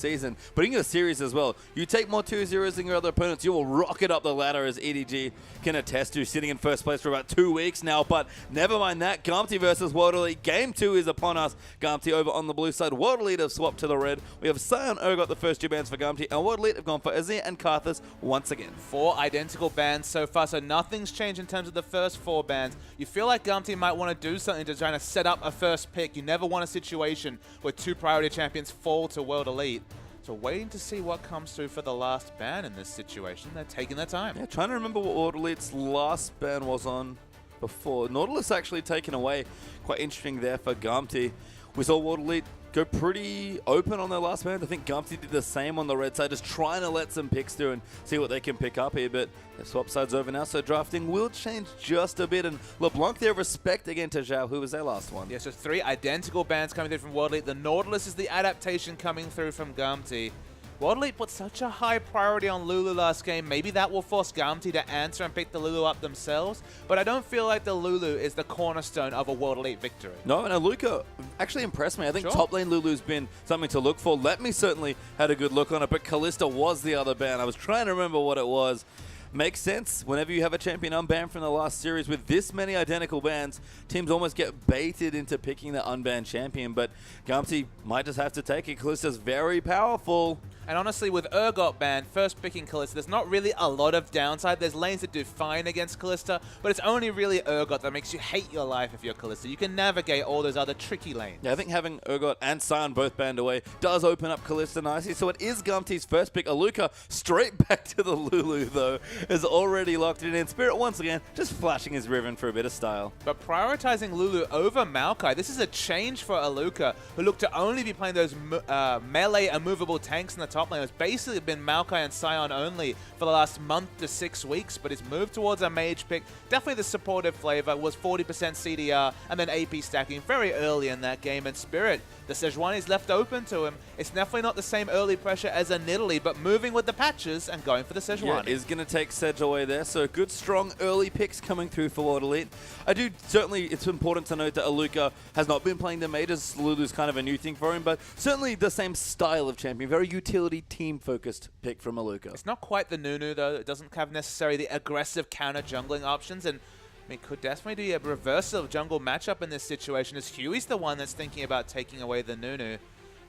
season, but in your series as well. You take more 2-0s than your other opponents, you will rocket up the ladder, as EDG can attest to, sitting in first place for about 2 weeks now. But never mind that, Gamtee versus World Elite. Game 2 is upon us. Gamtee over on the blue side. World Elite have swapped to the red. We have Sion Urgot, the first 2 bans for Gamtee, and World Elite have gone for Azir and Karthus once again. 4 identical bans so far, so nothing's changed in terms of the first 4 bans. You feel like Gamtee might want to do something to try to set up a first pick. You never want a situation where 2 priority champions fall to World Elite. So waiting to see what comes through for the last ban in this situation. They're taking their time. Yeah, trying to remember what World Elite's last ban was on before. Nautilus actually taken away. Quite interesting there for Gamtee. We saw World Elite go pretty open on their last ban. I think Gamtee did the same on the red side, just trying to let some picks through and see what they can pick up here. But the swap side's over now, so drafting will change just a bit. And LeBlanc there, respect again to Zhao, who was their last one. Yeah, so 3 identical bans coming through from World Elite. The Nautilus is the adaptation coming through from Gamtee. World Elite put such a high priority on Lulu last game. Maybe that will force Gamtee to answer and pick the Lulu up themselves. But I don't feel like the Lulu is the cornerstone of a World Elite victory. No, and Aluka actually impressed me. I think top lane Lulu's been something to look for. Let Me certainly had a good look on it, but Kalista was the other ban. I was trying to remember what it was. Makes sense. Whenever you have a champion unbanned from the last series with this many identical bans, teams almost get baited into picking the unbanned champion, but Gamtee might just have to take it. Kalista's very powerful. And honestly, with Urgot banned, first picking Kalista, there's not really a lot of downside. There's lanes that do fine against Kalista, but it's only really Urgot that makes you hate your life if you're Kalista. You can navigate all those other tricky lanes. Yeah, I think having Urgot and Sion both banned away does open up Kalista nicely. So it is Gamtee's first pick. Aluka straight back to the Lulu, though, is already locked it in. Spirit once again just flashing his Riven for a bit of style. But prioritizing Lulu over Maokai, this is a change for Aluka, who looked to only be playing those melee immovable tanks in the top lane. It's basically been Maokai and Sion only for the last month to 6 weeks, but he's moved towards a mage pick. Definitely the supportive flavor, was 40% CDR and then AP stacking very early in that game. And Spirit, the Sejuani is left open to him. It's definitely not the same early pressure as a Nidalee, but moving with the patches and going for the Sejuani. Yeah, is going to take Sedge away there, so good strong early picks coming through for World Elite. I do certainly, it's important to note that Aluka has not been playing the majors. Lulu's kind of a new thing for him, but certainly the same style of champion, very utility team-focused pick from Aluka. It's not quite the Nunu, though. It doesn't have necessarily the aggressive counter-jungling options, and I mean, could definitely be a reversal of jungle matchup in this situation, as Huey's the one that's thinking about taking away the Nunu.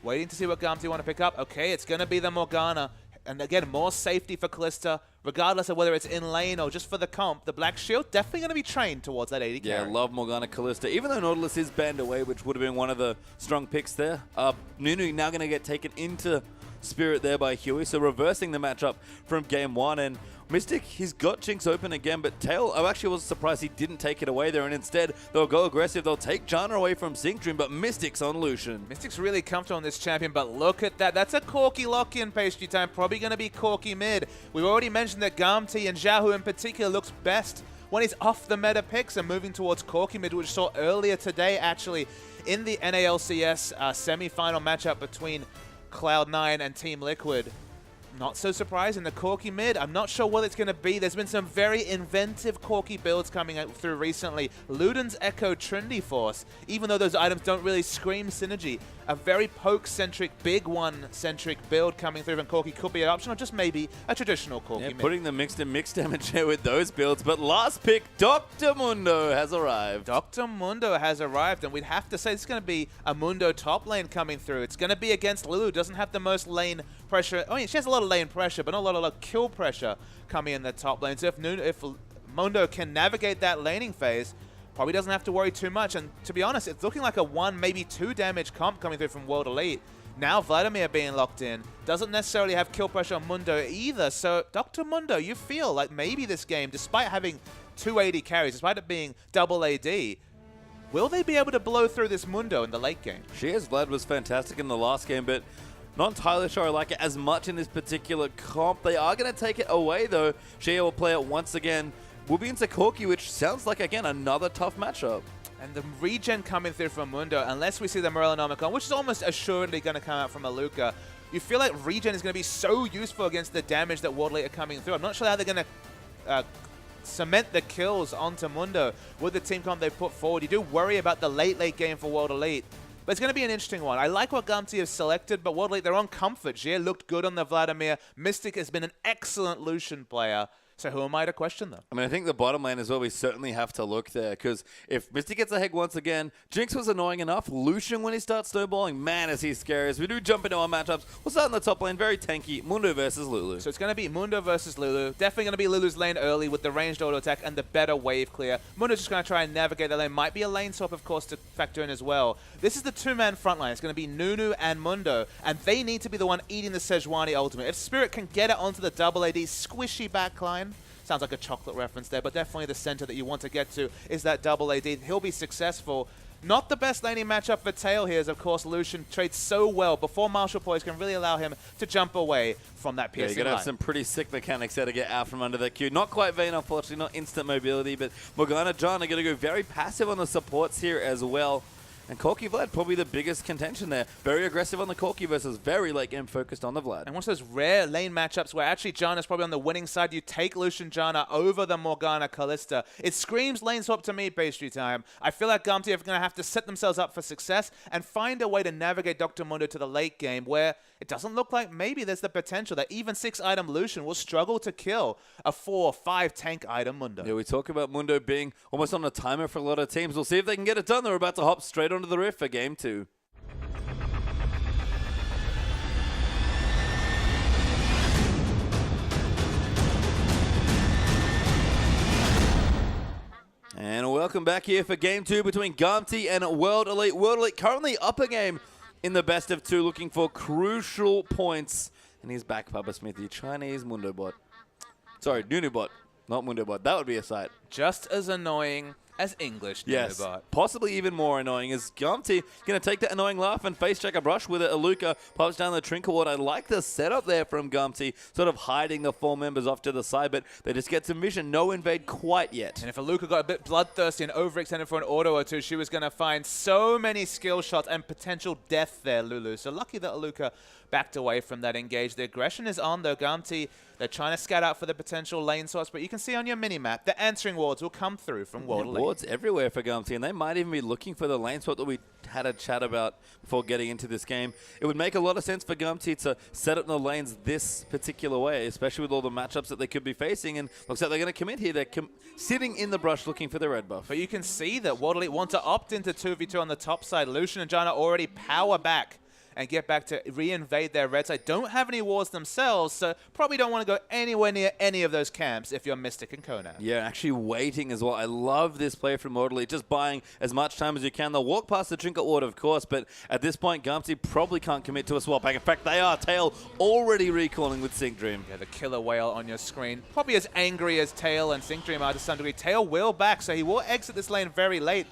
Waiting to see what Gamtee want to pick up. Okay, it's going to be the Morgana. And again, more safety for Kalista, regardless of whether it's in lane or just for the comp. The Black Shield definitely going to be trained towards that 80 carry. Yeah, love Morgana Kalista. Even though Nautilus is banned away, which would have been one of the strong picks there, Nunu now going to get taken into Spirit there by Huey, so reversing the matchup from game 1. And Mystic, he's got Jinx open again, but Tail, I actually was surprised he didn't take it away there, and instead they'll go aggressive. They'll take Janna away from Syncdream, but Mystic's on Lucian. Mystic's really comfortable on this champion, but look at that. That's a Corki lock-in pastry time, probably going to be Corki mid. We've already mentioned that Gamtee and Xiaohu in particular looks best when he's off the meta picks and moving towards Corki mid, which we saw earlier today actually in the NALCS semi-final matchup between Cloud9 and Team Liquid. Not so surprising, the Corki mid, I'm not sure what it's going to be. There's been some very inventive Corki builds coming out through recently. Luden's Echo Trinity Force, even though those items don't really scream synergy, a very poke-centric, big one-centric build coming through from Corki could be an option, or just maybe a traditional Corki mid. Putting the mixed damage here with those builds, but last pick, Dr. Mundo has arrived. Dr. Mundo has arrived, and we'd have to say it's going to be a Mundo top lane coming through. It's going to be against Lulu, doesn't have the most lane pressure. I mean, she has a lot of lane pressure, but not a lot of kill pressure coming in the top lane. So if Mundo can navigate that laning phase, probably doesn't have to worry too much. And to be honest, it's looking like a 1, maybe 2 damage comp coming through from World Elite. Now Vladimir being locked in doesn't necessarily have kill pressure on Mundo either. So Dr. Mundo, you feel like maybe this game, despite having 280 carries, despite it being double AD, will they be able to blow through this Mundo in the late game? Vlad was fantastic in the last game, but not entirely sure I like it as much in this particular comp. They are going to take it away, though. Shea will play it once again. We'll be into Corki, which sounds like, again, another tough matchup. And the regen coming through from Mundo, unless we see the Morellonomicon, which is almost assuredly going to come out from Aluka, you feel like regen is going to be so useful against the damage that World Elite are coming through. I'm not sure how they're going to cement the kills onto Mundo with the team comp they've put forward. You do worry about the late game for World Elite. But it's going to be an interesting one. I like what Gamtee have selected, but World Elite, they're on comfort. Jie looked good on the Vladimir. Mystic has been an excellent Lucian player. So who am I to question them? I mean, I think the bottom lane is where we certainly have to look there, because if Mystic gets ahead once again, Jinx was annoying enough. Lucian, when he starts snowballing, man, is he scary. As we do jump into our matchups, we'll start in the top lane, very tanky, Mundo versus Lulu. So it's going to be Mundo versus Lulu. Definitely going to be Lulu's lane early with the ranged auto attack and the better wave clear. Mundo's just going to try and navigate the lane. Might be a lane swap, of course, to factor in as well. This is the two-man front line. It's going to be Nunu and Mundo, and they need to be the one eating the Sejuani ultimate. If Spirit can get it onto the double AD squishy backline, sounds like a chocolate reference there, but definitely the center that you want to get to is that double AD. He'll be successful. Not the best laning matchup for Tail here, as of course Lucian trades so well before Martial Poise can really allow him to jump away from that piercing Yeah, you're going to line. have some pretty sick mechanics there to get out from under that Q. Not quite Vayne, unfortunately, not instant mobility, but Morgana John are going to go very passive on the supports here as well. And Corki Vlad, probably the biggest contention there. Very aggressive on the Corki versus very late game focused on the Vlad. And one of those rare lane matchups where actually Janna's probably on the winning side. You take Lucian Janna over the Morgana Kalista. It screams lane swap to me, pastry time. I feel like Gamtee are going to have to set themselves up for success and find a way to navigate Dr. Mundo to the late game where it doesn't look like maybe there's the potential that even 6-item Lucian will struggle to kill a 4 or 5 tank item Mundo. Yeah, we talk about Mundo being almost on a timer for a lot of teams. We'll see if they can get it done. They're about to hop straight onto the Rift for Game 2. And welcome back here for Game 2 between Gamtee and World Elite. World Elite currently up a game in the best of 2, looking for crucial points. And he's back, Papa Smithy, Chinese Mundo bot. Sorry, Nunu bot, not Mundo bot. That would be a sight. Just as annoying as English Yes, Nunobot. possibly even more annoying is Gamtee going to take that annoying laugh and face check a brush with it. Aluka pops down the Trinket Ward. I like the setup there from Gamtee, sort of hiding the 4 members off to the side, but they just get some vision. No invade quite yet. And if Aluka got a bit bloodthirsty and overextended for an auto or two, she was going to find so many skill shots and potential death there, Lulu. So lucky that Aluka backed away from that engage. The aggression is on, though. Gamtee, they're trying to scout out for the potential lane source, but you can see on your mini-map, the answering wards will come through from World Elite. Wards everywhere for Gamtee, and they might even be looking for the lane spot that we had a chat about before getting into this game. It would make a lot of sense for Gamtee to set up the lanes this particular way, especially with all the matchups that they could be facing, and looks like they're going to commit here. They're sitting in the brush looking for the red buff. But you can see that World Elite want to opt into 2v2 on the top side. Lucian and Janna already power back and get back to re-invade their red side. Don't have any wards themselves, so probably don't want to go anywhere near any of those camps if you're Mystic and Conan. Yeah, actually waiting as well. I love this play from World Elite, just buying as much time as you can. They'll walk past the Trinket Ward, of course, but at this point, Gamtee probably can't commit to a swap back. In fact, they are. Tail already recalling with Sync Dream. Yeah, the killer whale on your screen. Probably as angry as Tail and Sync Dream are to some degree. Tail will back, so he will exit this lane very late.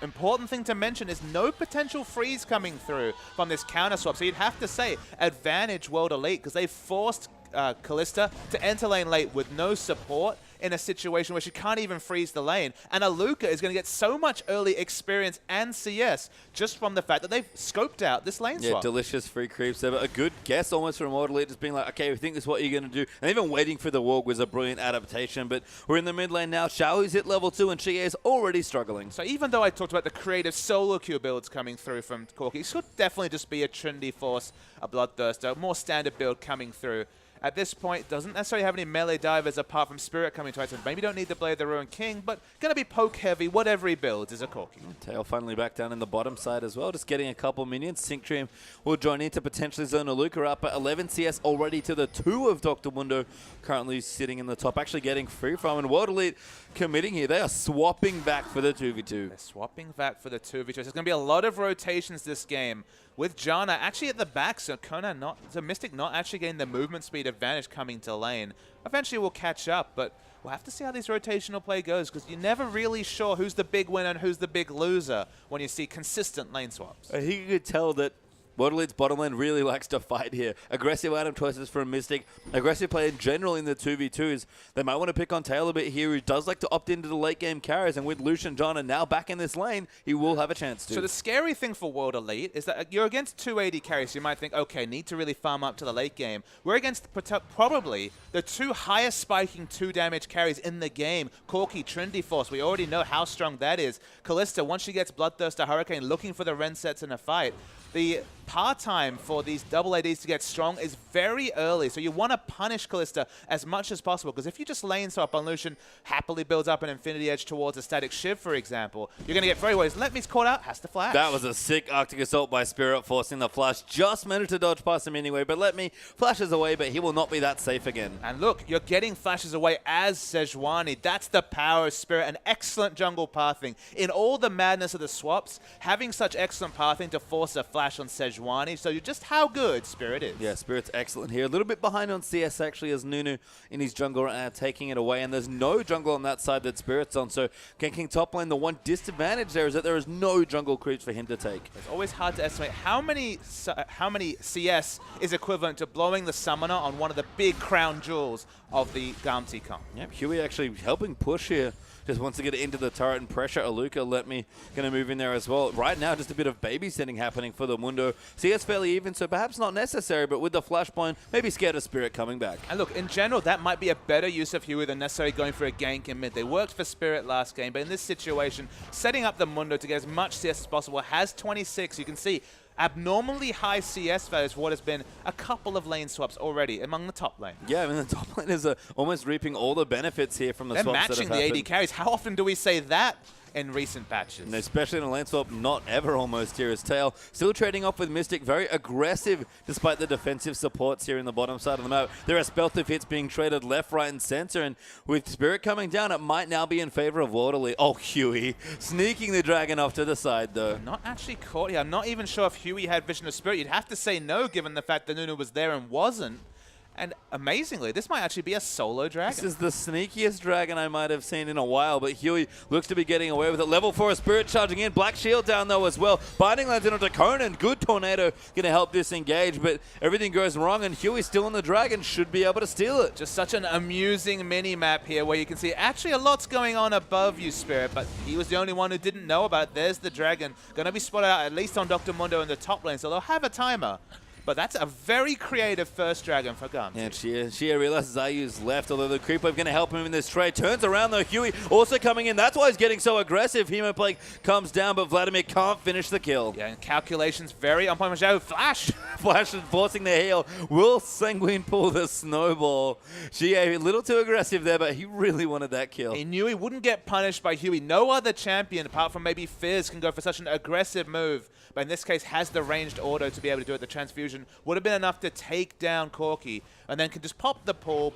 Important thing to mention is no potential freeze coming through from this counter swap. So you'd have to say advantage World Elite because they forced Kalista to enter lane late with no support in a situation where she can't even freeze the lane. And Aluka is going to get so much early experience and CS just from the fact that they've scoped out this lane swap. Yeah, delicious free creeps there. But a good guess almost from World Elite, just being like, okay, we think this is what you're going to do. And even waiting for the Warg was a brilliant adaptation. But we're in the mid lane now. Xiaohu's hit level 2 and Chie is already struggling. So even though I talked about the creative solo queue builds coming through from Corki, it should definitely just be a Trinity Force, a Bloodthirster, more standard build coming through. At this point, doesn't necessarily have any melee divers apart from Spirit coming to it. Maybe don't need the Blade of the Ruined King, but going to be poke heavy. Whatever he builds is a Corki. Tail finally back down in the bottom side as well, just getting a couple minions. Sync Dream will join in to potentially zone Aluka up at 11 CS already to the 2 of Dr. Mundo, currently sitting in the top, actually getting free from. And World Elite committing here. They are swapping back for the 2v2. They're swapping back for the 2v2. There's going to be a lot of rotations this game, with Janna actually at the back, so Mystic not actually getting the movement speed advantage coming to lane. Eventually we'll catch up, but we'll have to see how this rotational play goes, because you're never really sure who's the big winner and who's the big loser when you see consistent lane swaps. He could tell that World Elite's bottom lane really likes to fight here. Aggressive item choices from Mystic. Aggressive play in general in the 2v2s. They might want to pick on Tail a bit here, who does like to opt into the late game carries. And with Lucian John and now back in this lane, he will have a chance to. So the scary thing for World Elite is that you're against 280 carries. So you might think, okay, need to really farm up to the late game. We're against probably the 2 highest spiking 2 damage carries in the game. Corki, Trinity Force. We already know how strong that is. Kalista, once she gets Bloodthirster Hurricane, looking for the Ren sets in a fight. The part time for these double ADs to get strong is very early, so you want to punish Kalista as much as possible, because if you just lane swap on Lucian, happily builds up an Infinity Edge towards a Static Shiv, for example, you're going to get very ways. Let me's caught out, has to flash. That was a sick Arctic Assault by Spirit, forcing the flash. Just managed to dodge past him anyway, but Let Me flashes away, but he will not be that safe again. And look, you're getting flashes away as Sejuani. That's the power of Spirit, an excellent jungle pathing. In all the madness of the swaps, having such excellent pathing to force a flash on Sejuani, so you're just how good Spirit is. Yeah, Spirit's excellent here. A little bit behind on CS actually, as Nunu in his jungle right now taking it away, and there's no jungle on that side that Spirit's on, so ganking top lane, the one disadvantage there is that there is no jungle creeps for him to take. It's always hard to estimate how many CS is equivalent to blowing the summoner on one of the big crown jewels of the Gamtee comp. Yep, Huey actually helping push here. Just wants to get into the turret and pressure Aluka. Let Me going to move in there as well. Right now, just a bit of babysitting happening for the Mundo. CS fairly even, so perhaps not necessary, but with the Flashpoint, maybe scared of Spirit coming back. And look, in general, that might be a better use of Huey than necessarily going for a gank in mid. They worked for Spirit last game, but in this situation, setting up the Mundo to get as much CS as possible, has 26. You can see abnormally high CS values for what has been a couple of lane swaps already among the top lane. Yeah, I mean, the top lane is almost reaping all the benefits here from the swaps that have happened. They're matching the AD carries. How often do we say that in recent patches? And especially in a lane swap, not ever almost here as Tail. Still trading off with Mystic, very aggressive despite the defensive supports here in the bottom side of the map. There are spell-thief hits being traded left, right, and center, and with Spirit coming down, it might now be in favor of World Elite. Oh, Huey, sneaking the dragon off to the side, though. Not actually caught here. I'm not even sure if Huey had Vision of Spirit. You'd have to say no, given the fact that Nunu was there and wasn't. And amazingly, this might actually be a solo dragon. This is the sneakiest dragon I might have seen in a while, but Huey looks to be getting away with it. Level 4 Spirit charging in. Black Shield down, though, as well. Binding lands in onto Conan. Good Tornado going to help disengage, but everything goes wrong, and Huey still on the dragon. Should be able to steal it. Just such an amusing mini-map here where you can see actually a lot's going on above you, Spirit, but he was the only one who didn't know about it. There's the dragon. Going to be spotted out at least on Dr. Mundo in the top lane, so they'll have a timer. But that's a very creative first dragon for Gamtee. And Shia realizes Zayu's left, although the creep wave going to help him in this trade. Turns around though, Huey also coming in. That's why he's getting so aggressive. Hemoplague comes down, but Vladimir can't finish the kill. Yeah, and calculations very on point. Flash! Flash is forcing the heal. Will Sanguine pull the snowball? Shia a little too aggressive there, but he really wanted that kill. He knew he wouldn't get punished by Huey. No other champion, apart from maybe Fizz, can go for such an aggressive move. But in this case, has the ranged auto to be able to do it. The transfusion would have been enough to take down Corki, and then can just pop the pull,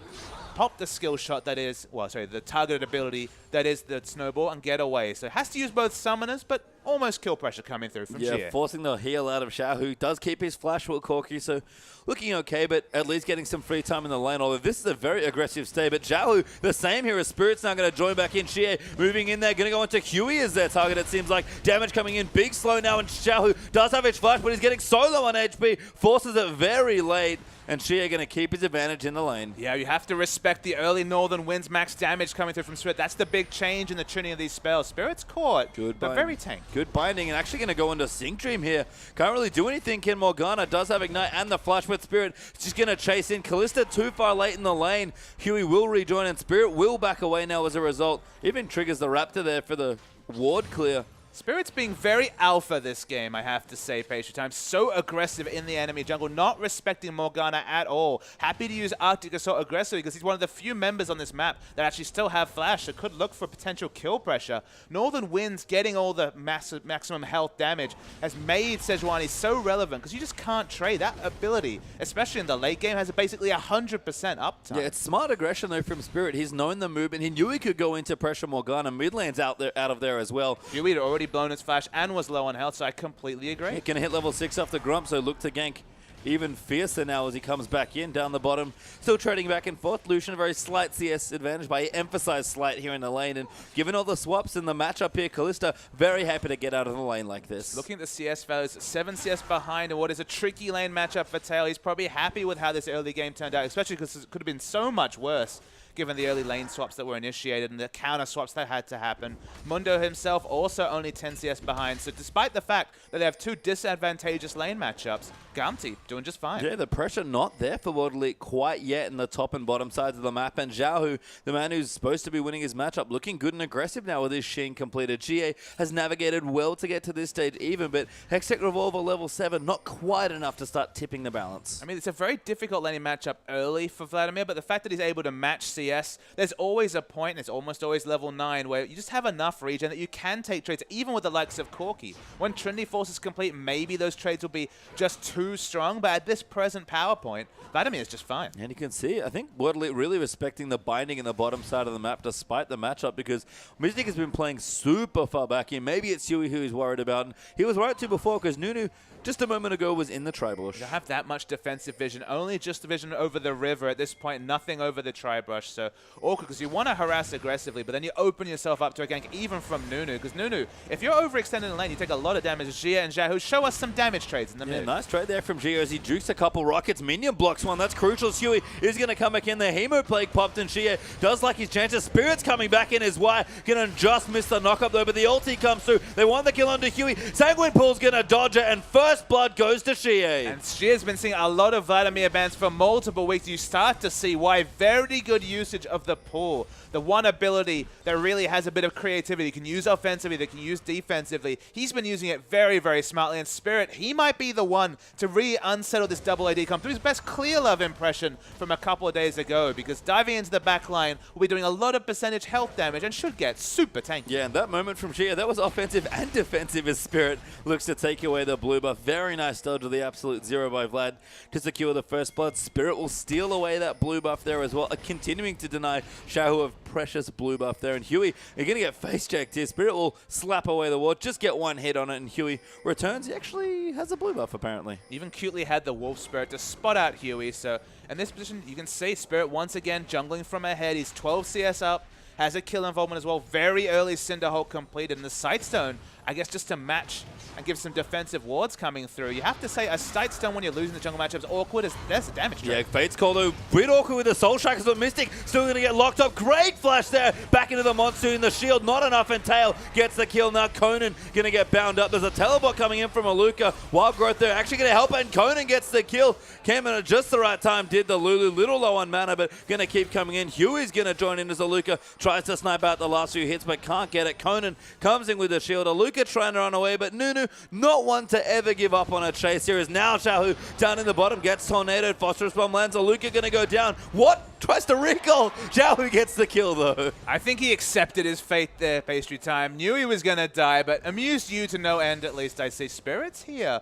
pop the skill shot that is, well, sorry, the targeted ability that is the snowball, and get away. So has to use both summoners, but almost kill pressure coming through from Jia. Forcing the heal out of Shao, who does keep his flash with Corki, so looking okay, but at least getting some free time in the lane, although this is a very aggressive stay. But Zhao, the same here as Spirit's now going to join back in. Xie moving in there, going to go into Huey as their target, it seems like. Damage coming in, big slow now, and Zhao does have his flash, but he's getting so low on HP, forces it very late. And Shia going to keep his advantage in the lane. Yeah, you have to respect the early Northern Winds max damage coming through from Spirit. That's the big change in the tuning of these spells. Spirit's caught, but very tank. Good binding, and actually going to go into Sync Dream here. Can't really do anything. Ken Morgana does have Ignite and the Flash with Spirit. She's going to chase in. Kalista too far late in the lane. Huey will rejoin, and Spirit will back away now as a result. Even triggers the Raptor there for the ward clear. Spirit's being very alpha this game, I have to say, Patient Time. So aggressive in the enemy jungle, not respecting Morgana at all. Happy to use Arctic Assault aggressively because he's one of the few members on this map that actually still have flash that could look for potential kill pressure. Northern Winds getting all the maximum health damage has made Sejuani so relevant because you just can't trade. That ability, especially in the late game, has basically 100% uptime. Yeah, it's smart aggression though from Spirit. He's known the movement. He knew he could go into pressure Morgana. Mid lane's out of there as well. Huey had already blown his flash and was low on health, so I completely agree. Going to hit level 6 off the Grump, so look to gank even fiercer now as he comes back in down the bottom. Still trading back and forth. Lucian, a very slight CS advantage, but he emphasized slight here in the lane. And given all the swaps in the matchup here, Kalista very happy to get out of the lane like this. Looking at the CS values, 7 CS behind in what is a tricky lane matchup for Tail. He's probably happy with how this early game turned out, especially because it could have been so much worse given the early lane swaps that were initiated and the counter swaps that had to happen. Mundo himself also only 10 CS behind, so despite the fact that they have 2 disadvantageous lane matchups, Gamtee doing just fine. Yeah, the pressure not there for World Elite quite yet in the top and bottom sides of the map. And Xiaohu, the man who's supposed to be winning his matchup, looking good and aggressive now with his Sheen completed. GA has navigated well to get to this stage even, but Hextech Revolver level 7, not quite enough to start tipping the balance. I mean, it's a very difficult laning matchup early for Vladimir, but the fact that he's able to match CS, there's always a point, and it's almost always level 9, where you just have enough regen that you can take trades, even with the likes of Corki. When Trinity Force is complete, maybe those trades will be just too strong, but at this present power point, Vladimir is just fine. And you can see, I think World Elite really respecting the binding in the bottom side of the map despite the matchup, because Mystic has been playing super far back in. Maybe it's Yui who he's worried about, and he was worried too before, because Nunu just a moment ago was in the tri-bush. You have that much defensive vision, only just the vision over the river at this point, nothing over the tri-brush, so awkward because you want to harass aggressively, but then you open yourself up to a gank even from Nunu, because Nunu, if you're overextended in the lane, you take a lot of damage. Jia and Xiaohu, show us some damage trades in the mid. Nice trade there from Jia as he jukes a couple rockets. Minion blocks one, that's crucial. Huey is going to come back in. The Hemo Plague popped and Jia does like his chances. Spirit's coming back in as well. Going to just miss the knock up though, but the ulti comes through. They want the kill onto Huey. Sanguine Pool's going to dodge it, and first blood goes to Xie. And Xie's been seeing a lot of Vladimir bans for multiple weeks. You start to see why very good usage of the pool. The one ability that really has a bit of creativity. You can use offensively, they can use defensively. He's been using it very, very smartly. And Spirit, he might be the one to really unsettle this double AD come through his best clear love impression from a couple of days ago, because diving into the back line will be doing a lot of percentage health damage and should get super tanky. Yeah, and that moment from Xie, that was offensive and defensive as Spirit looks to take away the blue buff. Very nice dodge with the absolute zero by Vlad to secure the first blood. Spirit will steal away that blue buff there as well, continuing to deny Xiaohu of precious blue buff there. And Huey, you're going to get face checked here. Spirit will slap away the ward, just get one hit on it, and Huey returns. He actually has a blue buff apparently. Even cutely had the Wolf Spirit to spot out Huey. So in this position, you can see Spirit once again jungling from ahead. He's 12 CS up, has a kill involvement as well. Very early Cinderhulk completed, and the Sightstone, I guess, just to match and give some defensive wards coming through. You have to say a Sightstone when you're losing the jungle matchups awkward as there's a damage trade. Yeah, Fate's called a bit awkward with the Soul Strikers, but Mystic still going to get locked up. Great flash there, back into the Monsoon. The shield not enough, and Tail gets the kill. Now Conan going to get bound up. There's a teleport coming in from Aluka. Wild Growth there actually going to help, and Conan gets the kill. Came in at just the right time, did the Lulu. Little low on mana, but going to keep coming in. Huey's going to join in as Aluka tries to snipe out the last few hits, but can't get it. Conan comes in with the shield. Aluka trying to run away, but Nunu not one to ever give up on a chase. Here is now Xiaohu down in the bottom, gets tornadoed. Phosphorus bomb lands. Aluka going to go down. What? Tries to recall. Xiaohu gets the kill though. I think he accepted his fate there, Pastry Time. Knew he was going to die, but amused you to no end at least. I say Spirit's here.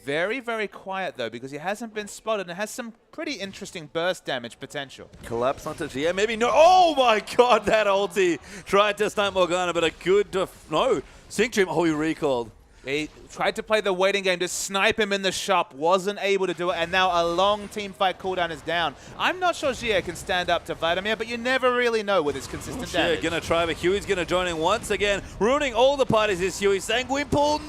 Very, very quiet though, because he hasn't been spotted and has some pretty interesting burst damage potential. Collapse onto Gia, maybe no. Oh my god, that ulti tried to snipe Morgana, but a good no. Sync Dream, oh, he recalled. He tried to play the waiting game to snipe him in the shop, wasn't able to do it, and now a long team fight cooldown is down. I'm not sure Xie can stand up to Vladimir, but you never really know with his consistent damage. Xie gonna try, but Huey's gonna join in once again, ruining all the parties is Huey. Sanguine Pool,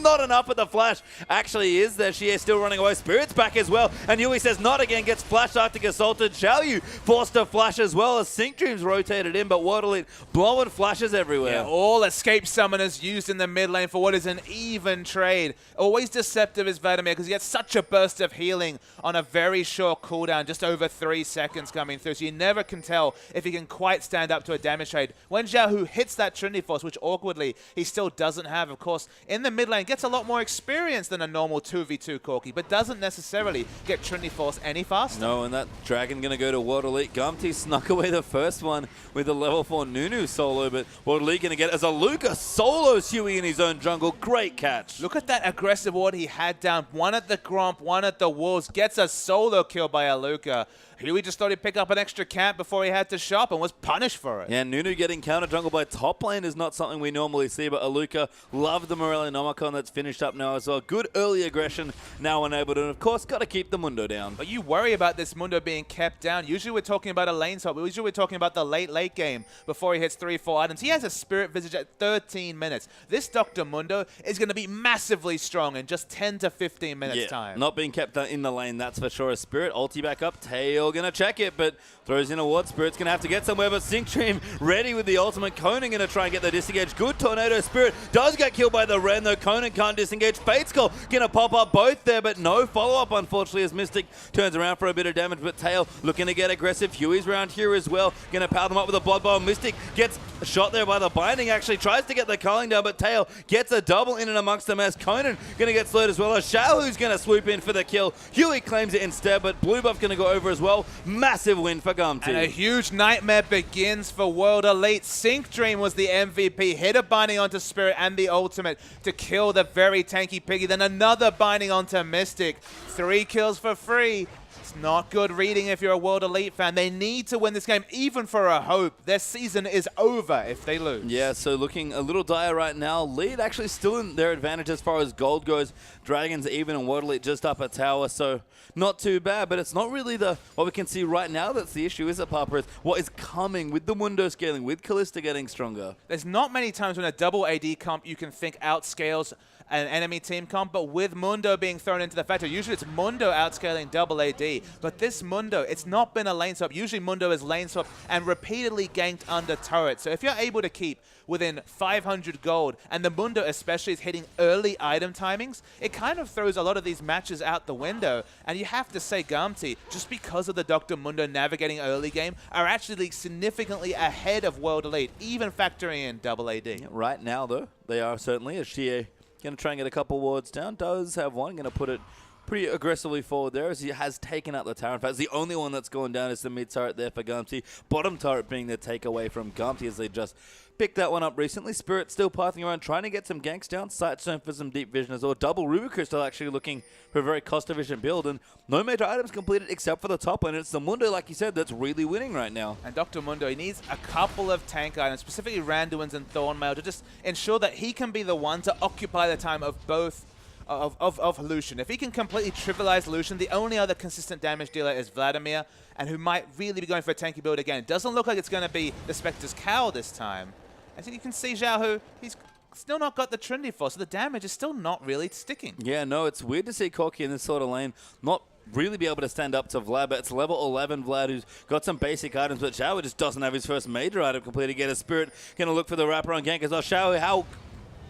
not enough with the flash. Actually is there. Xie still running away. Spirit's back as well. And Huey says not again. Gets flash Arctic assaulted. Xiaoyu forced to flash as well as Sync Dreams rotated in, but World Elite blowing flashes everywhere. Yeah, all escape summoners used in the mid lane for what is an even trade. Always deceptive is Vladimir because he gets such a burst of healing on a very short cooldown, just over 3 seconds coming through. So you never can tell if he can quite stand up to a damage trade. When Xiaohu hits that Trinity Force, which awkwardly he still doesn't have, of course, in the mid lane, gets a lot more experience than a normal 2v2 Corki, but doesn't necessarily get Trinity Force any faster. No, and that Dragon going to go to World Elite. Gamtee snuck away the first one with the level 4 Nunu solo, but World Elite going to get as Aluka solos Huey in his own jungle. Great catch. Look at that aggressive ward he had down. One at the Gromp, one at the Wolves. Gets a solo kill by Aluka. Huey just thought he'd pick up an extra camp before he had to shop and was punished for it. Yeah, Nunu getting counter jungle by top lane is not something we normally see, but Aluka loved the Morelli Nomicon that's finished up now as well. Good early aggression now enabled, and of course, got to keep the Mundo down. But you worry about this Mundo being kept down. Usually we're talking about a lane swap. Usually we're talking about the late game before he hits 3-4 items. He has a Spirit Visage at 13 minutes. This Dr. Mundo is going to be massively strong in just 10 to 15 minutes time. Not being kept in the lane, that's for sure. A Spirit, ulti back up, Tail going to check it, but throws in a ward. Spirit's going to have to get somewhere, but Sync Dream ready with the ultimate. Conan going to try and get the disengage. Good Tornado. Spirit does get killed by the Ren, though Conan can't disengage. Fate Skull going to pop up both there, but no follow-up, unfortunately, as Mystic turns around for a bit of damage, but Tail looking to get aggressive. Huey's around here as well. Going to power them up with a Blood Bowl. Mystic gets shot there by the Binding, actually tries to get the culling down, but Tail gets a double in and amongst them as Conan going to get slowed as well. As Xiaohu's going to swoop in for the kill. Huey claims it instead, but Blue Buff going to go over as well. Massive win for Gamtee. And a huge nightmare begins for World Elite. Sync Dream was the MVP. Hit a Binding onto Spirit and the ultimate to kill the very tanky Piggy. Then another Binding onto Mystic. 3 kills for free. It's not good reading if you're a World Elite fan. They need to win this game, even for a hope. Their season is over if they lose. Yeah, so looking a little dire right now. Lead actually still in their advantage as far as gold goes. Dragons even and World Elite just up a tower, so not too bad. But it's not really what we can see right now that's the issue, is it, Papa? It's what is coming with the Mundo scaling, with Kalista getting stronger. There's not many times when a double AD comp you can think outscales an enemy team comp, but with Mundo being thrown into the factor, usually it's Mundo outscaling double AD, but this Mundo, it's not been a lane swap. Usually Mundo is lane swap and repeatedly ganked under turret. So if you're able to keep within 500 gold, and the Mundo especially is hitting early item timings, it kind of throws a lot of these matches out the window. And you have to say Gamtee, just because of the Dr. Mundo navigating early game, are actually significantly ahead of World Elite, even factoring in double AD. Yeah, right now, though, they are certainly. As Shie going to try and get a couple wards down. Does have one. Going to put it pretty aggressively forward there as he has taken out the tower. In fact, the only one that's going down is the mid turret there for Gamtee. Bottom turret being the takeaway from Gamtee as they just picked that one up recently. Spirit still pathing around, trying to get some ganks down. Sightstone for some deep vision as well. Double Ruby Crystal actually looking for a very cost-efficient build. And no major items completed except for the top lane. It's the Mundo, like you said, that's really winning right now. And Dr. Mundo, he needs a couple of tank items, specifically Randuin's and Thornmail, to just ensure that he can be the one to occupy the time of both of Lucian. If he can completely trivialize Lucian, the only other consistent damage dealer is Vladimir, and who might really be going for a tanky build again. It doesn't look like it's going to be the Spectre's Cowl this time. I think you can see Xiaohu, he's still not got the Trinity Force, so the damage is still not really sticking. Yeah, no, it's weird to see Corki in this sort of lane not really be able to stand up to Vlad, but it's level 11 Vlad who's got some basic items, but Xiaohu just doesn't have his first major item completed. Get a Spirit, going to look for the wraparound gank as well. Xiaohu, how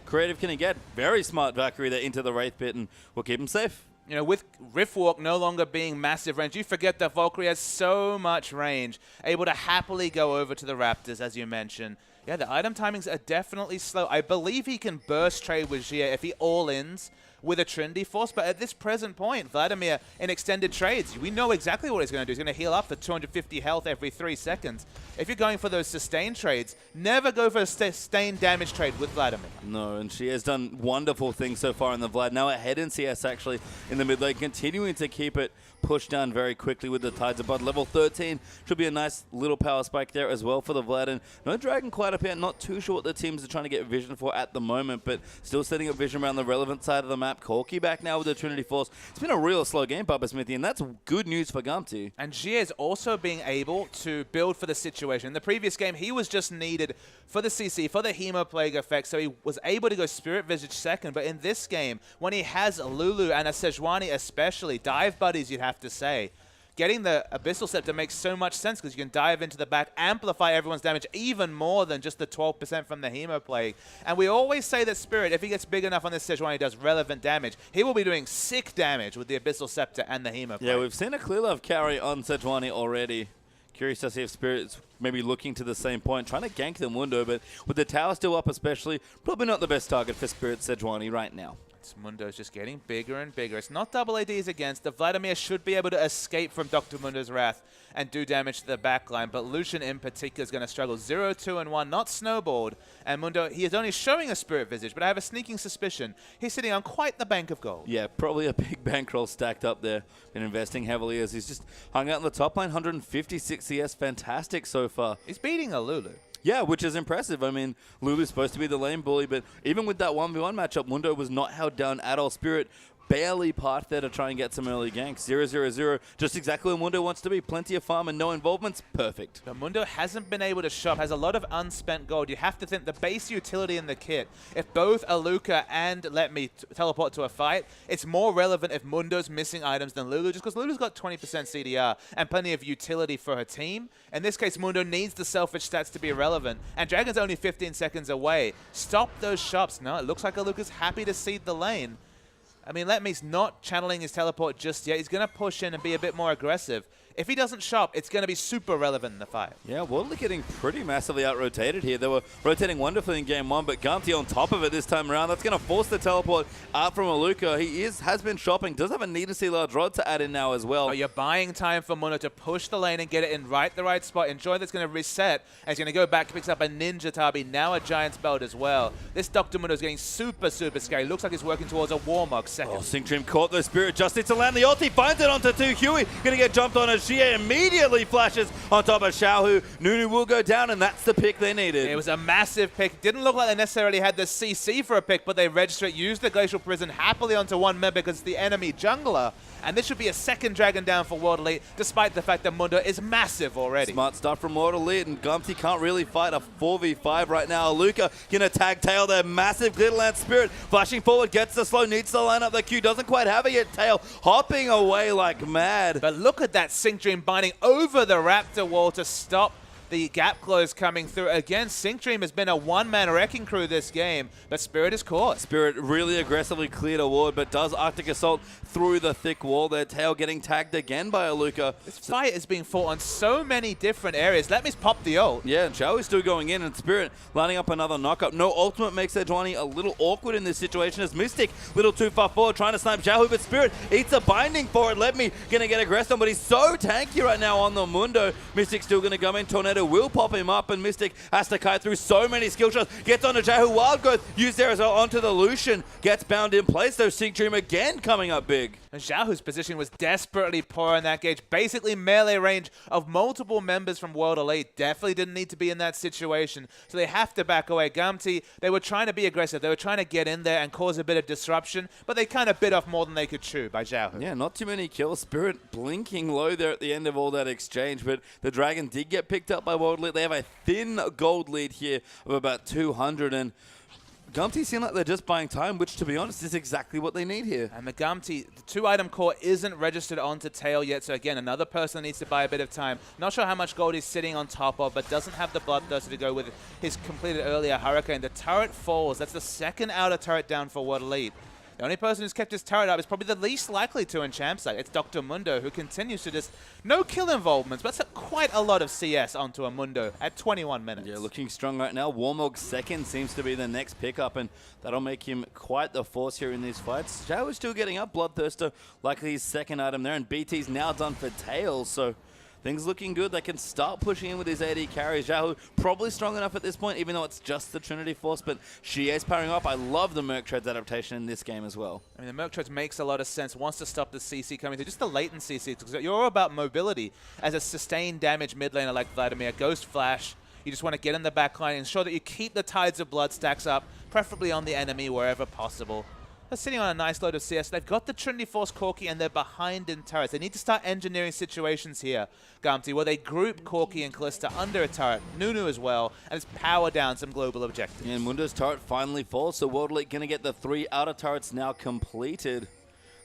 creative can he get? Very smart Valkyrie there into the Wraith Pit, and we'll keep him safe. You know, with Riftwalk no longer being massive range, you forget that Valkyrie has so much range, able to happily go over to the Raptors, as you mentioned. Yeah, the item timings are definitely slow. I believe he can burst trade with Xia if he all-ins with a Trinity Force, but at this present point, Vladimir in extended trades, we know exactly what he's going to do. He's going to heal up for 250 health every 3 seconds. If you're going for those sustained trades, never go for a sustained damage trade with Vladimir. No, and she has done wonderful things so far in the Vlad. Now ahead in CS actually in the mid lane, continuing to keep it pushed down very quickly with the Tides of Blood. Level 13 should be a nice little power spike there as well for the Vlad. And no Dragon quite up here. Not too sure what the teams are trying to get vision for at the moment, but still setting up vision around the relevant side of the map. Corki back now with the Trinity Force. It's been a real slow game, Papa Smithy, and that's good news for Gamtee. And Xia is also being able to build for the situation. In the previous game, he was just needed for the CC, for the Hemoplague effect, so he was able to go Spirit Visage second. But in this game, when he has Lulu and a Sejuani especially, dive buddies, you'd have to say, getting the Abyssal Scepter makes so much sense because you can dive into the back, amplify everyone's damage even more than just the 12% from the Hemoplague. And we always say that Spirit, if he gets big enough on this Sejuani, does relevant damage. He will be doing sick damage with the Abyssal Scepter and the Hemoplague. Yeah, we've seen a clear love carry on Sejuani already. Curious to see if Spirit's maybe looking to the same point, trying to gank the Mundo, but with the tower still up especially, probably not the best target for Spirit Sejuani right now. This Mundo is just getting bigger and bigger. It's not double ADs against. The Vladimir should be able to escape from Dr. Mundo's wrath and do damage to the backline, but Lucian in particular is going to struggle. 0, 2, and 1, not snowballed. And Mundo, he is only showing a Spirit Visage, but I have a sneaking suspicion he's sitting on quite the bank of gold. Yeah, probably a big bankroll stacked up there. Been investing heavily as he's just hung out in the top lane. 156 CS, fantastic so far. He's beating a Lulu. Yeah, which is impressive. I mean, Lulu's supposed to be the lane bully, but even with that 1v1 matchup, Mundo was not held down at all. Spirit barely parked there to try and get some early ganks. 0-0-0, just exactly where Mundo wants to be. Plenty of farm and no involvements. Perfect. But Mundo hasn't been able to shop, has a lot of unspent gold. You have to think the base utility in the kit, if both Aluka and Let Me teleport to a fight, it's more relevant if Mundo's missing items than Lulu, just because Lulu's got 20% CDR and plenty of utility for her team. In this case, Mundo needs the selfish stats to be relevant, and Dragon's only 15 seconds away. Stop those shops. No, it looks like Aluka's happy to seed the lane. I mean, Let Me's not channeling his teleport just yet. He's going to push in and be a bit more aggressive. If he doesn't shop, it's going to be super relevant in the fight. Yeah, Worldly getting pretty massively out-rotated here. They were rotating wonderfully in game 1, but Gamtee on top of it this time around. That's going to force the teleport out from Aluka. He has been shopping. Does have a need to see large rod to add in now as well. Oh, you're buying time for Mundo to push the lane and get it in the right spot. Enjoy that's going to reset. And he's going to go back, picks up a Ninja Tabi, now a Giant's Belt as well. This Dr. Mundo is getting super, super scary. Looks like he's working towards a Warmog second. Oh, Sync Dream caught the Spirit. Just needs to land the ulti. Finds it onto 2. Huey going to get jumped on as Xie immediately flashes on top of Xiaohu. Nunu will go down, and that's the pick they needed. It was a massive pick. Didn't look like they necessarily had the CC for a pick, but they register it, used the Glacial Prison happily onto one member because it's the enemy jungler. And this should be a second Dragon down for World Elite, despite the fact that Mundo is massive already. Smart stuff from World Elite, and Gamtee can't really fight a 4v5 right now. Luca gonna tag Tail there. Massive Glitterland Spirit flashing forward, gets the slow, needs to line up the Q, doesn't quite have it yet. Tail hopping away like mad. But look at that Sync Dream binding over the Raptor wall to stop the gap close coming through. Again, Sync Dream has been a one-man wrecking crew this game, but Spirit is caught. Spirit really aggressively cleared a ward, but does Arctic Assault through the thick wall. Their Tail getting tagged again by Aluka. This fight is being fought on so many different areas. Let me pop the ult. Yeah, and Xiao is still going in, and Spirit lining up another knockup. No ultimate makes Sejuani a little awkward in this situation as Mystic, little too far forward, trying to snipe Xiao, but Spirit eats a binding for it. Let Me gonna get aggressive on, but he's so tanky right now on the Mundo. Mystic still gonna come in. Tornado will pop him up, and Mystic has to kite through so many skill shots. Gets onto Jahu. Wild Growth used there as well onto the Lucian. Gets bound in place, though. Sync Dream again coming up big. And Xiaohu's position was desperately poor in that gauge. Basically melee range of multiple members from World Elite. Definitely didn't need to be in that situation. So they have to back away. Gamtee, they were trying to be aggressive. They were trying to get in there and cause a bit of disruption, but they kind of bit off more than they could chew by Xiaohu. Yeah, not too many kills. Spirit blinking low there at the end of all that exchange, but the Dragon did get picked up by World Elite. They have a thin gold lead here of about 200, and Gamtee seem like they're just buying time, which, to be honest, is exactly what they need here. And the Gamtee, the 2-item core isn't registered onto Tail yet, so again, another person needs to buy a bit of time. Not sure how much gold he's sitting on top of, but doesn't have the Bloodthirster to go with his completed earlier Hurricane. The turret falls. That's the second outer turret down for World Elite. The only person who's kept his turret up is probably the least likely to in Champsite. It's Dr. Mundo, who continues to just no kill involvements, but that's quite a lot of CS onto a Mundo at 21 minutes. Yeah, looking strong right now. Warmog second seems to be the next pickup, and that'll make him quite the force here in these fights. Zhao is still getting up. Bloodthirster, likely his second item there, and BT's now done for Tails, so things looking good. They can start pushing in with his AD carry. Zhao probably strong enough at this point, even though it's just the Trinity Force, but she is powering up. I love the Merc Treads adaptation in this game as well. I mean, the Merc Treads makes a lot of sense. Wants to stop the CC coming through. Just the latent CC, because you're all about mobility. As a sustained damage mid laner like Vladimir, Ghost Flash, you just want to get in the back line and ensure that you keep the Tides of Blood stacks up, preferably on the enemy wherever possible. They're sitting on a nice load of CS. They've got the Trinity Force Corki, and they're behind in turrets. They need to start engineering situations here, Gamtee, where they group Corki and Callista under a turret, Nunu as well, and just power down some global objectives. And Mundo's turret finally falls, so World Elite going to get the 3 outer turrets now completed.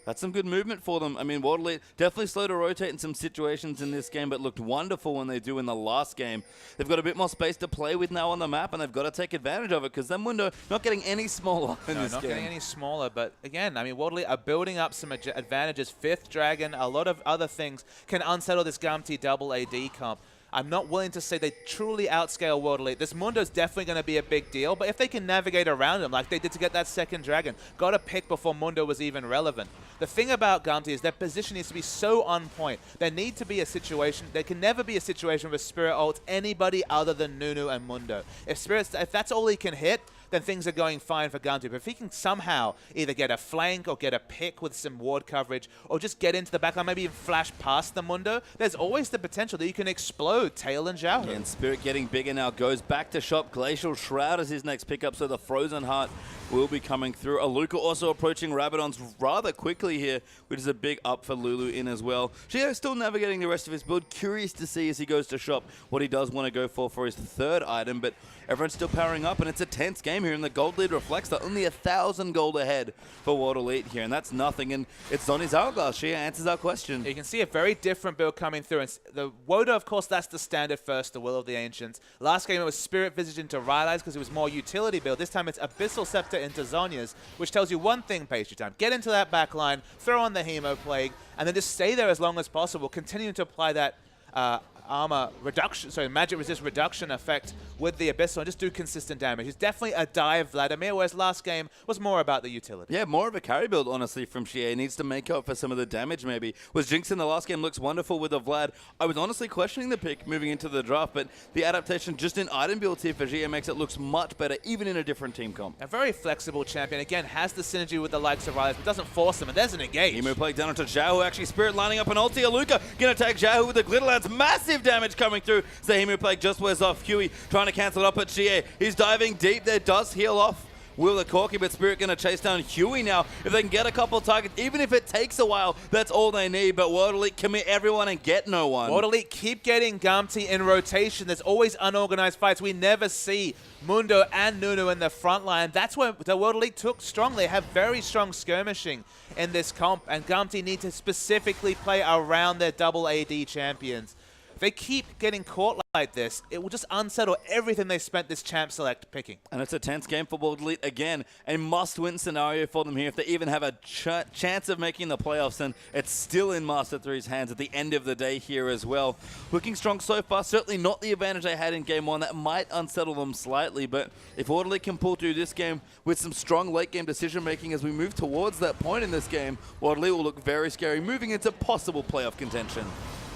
That's some good movement for them. I mean, World Elite definitely slow to rotate in some situations in this game, but looked wonderful when they do in the last game. They've got a bit more space to play with now on the map, and they've got to take advantage of it, because then Mundo not getting any smaller in this game. Not getting any smaller, but again, I mean, World Elite are building up some advantages. 5th Dragon, a lot of other things can unsettle this Gamtee double AD comp. I'm not willing to say they truly outscale World Elite. This Mundo's definitely going to be a big deal, but if they can navigate around him like they did to get that 2nd Dragon, got a pick before Mundo was even relevant. The thing about Gamtee is their position needs to be so on point. There need to be a situation, there can never be a situation where Spirit ults anybody other than Nunu and Mundo. If that's all he can hit, then things are going fine for Gamtee. But if he can somehow either get a flank or get a pick with some ward coverage or just get into the backline, maybe even flash past the Mundo, there's always the potential that you can explode Tail and Xiao Hu. And Spirit getting bigger now, goes back to shop. Glacial Shroud is his next pickup, so the Frozen Heart will be coming through. Aluka also approaching Rabadons rather quickly here, which is a big up for Lulu in as well. Xiao still navigating the rest of his build. Curious to see as he goes to shop what he does want to go for his third item, but everyone's still powering up, and it's a tense game here, and the gold lead reflects that. Only 1,000 gold ahead for World Elite here, and that's nothing, and it's Zony's Hourglass. Xia answers our question. You can see a very different build coming through, and the Woda, of course, that's the standard first, the Will of the Ancients. Last game it was Spirit Visage into Rylai's because it was more utility build. This time it's Abyssal Scepter into Zhonya's, which tells you one thing, Pastry Time. Get into that back line, throw on the Hemo Plague, and then just stay there as long as possible, continuing to apply that armor reduction, sorry, magic resist reduction effect with the Abyssal and just do consistent damage. He's definitely a dive Vladimir, whereas last game was more about the utility. Yeah, more of a carry build, honestly, from Xie. He needs to make up for some of the damage, maybe. Was Jinx in the last game looks wonderful with the Vlad. I was honestly questioning the pick moving into the draft, but the adaptation just in item build here for Xie makes it looks much better, even in a different team comp. A very flexible champion. Again, has the synergy with the likes of Rylai's, but doesn't force them, and there's an engage. Hemo Plague down onto Xiao Hu. Actually, Spirit lining up an ulti. Aluka gonna tag Xiao Hu with the Glitter Lance. Massive damage coming through. So Hemo Plague just wears off. Huey trying to cancel it up at Xie. He's diving deep there. Does heal off Will the Corky, but Spirit going to chase down Huey now. If they can get a couple of targets, even if it takes a while, that's all they need. But World Elite commit everyone and get no one. World Elite keep getting Gamtee in rotation. There's always unorganized fights. We never see Mundo and Nunu in the front line. That's where the World Elite took strong. They have very strong skirmishing in this comp, and Gamtee need to specifically play around their double AD champions. If they keep getting caught like this, it will just unsettle everything they spent this champ select picking. And it's a tense game for World Elite again. A must-win scenario for them here. If they even have a chance of making the playoffs, then it's still in Master 3's hands at the end of the day here as well. Looking strong so far. Certainly not the advantage they had in Game 1. That might unsettle them slightly, but if World Elite can pull through this game with some strong late-game decision-making as we move towards that point in this game, World Elite will look very scary, moving into possible playoff contention.